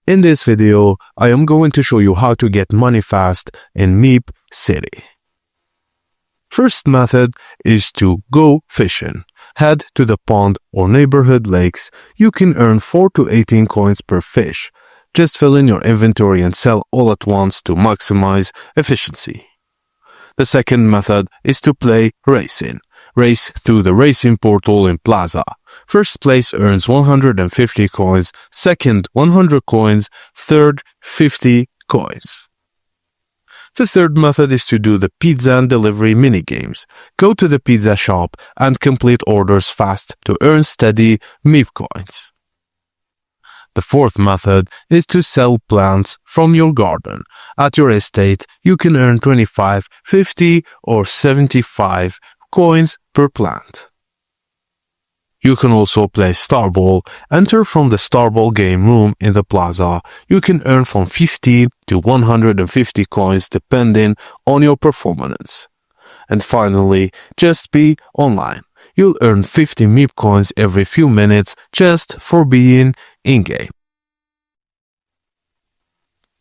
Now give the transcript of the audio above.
In this video, I am going to show you how to get money fast in MeepCity. First method is to go fishing. Head to the pond or neighborhood lakes. You can earn 4 to 18 coins per fish. Just fill in your inventory and sell all at once to maximize efficiency. The second method is to play racing. Race through the racing portal in Plaza. First place earns 150 coins, second 100 coins, third 50 coins. The third method is to do the pizza and delivery minigames. Go to the pizza shop and complete orders fast to earn steady Meep coins. The fourth method is to sell plants from your garden. At your estate, you can earn 25, 50 or 75 coins per plant. You can also play Starball. Enter from the Starball game room in the plaza. You can earn from 50 to 150 coins depending on your performance. And finally, just be online. You'll earn 50 Meep coins every few minutes just for being in-game.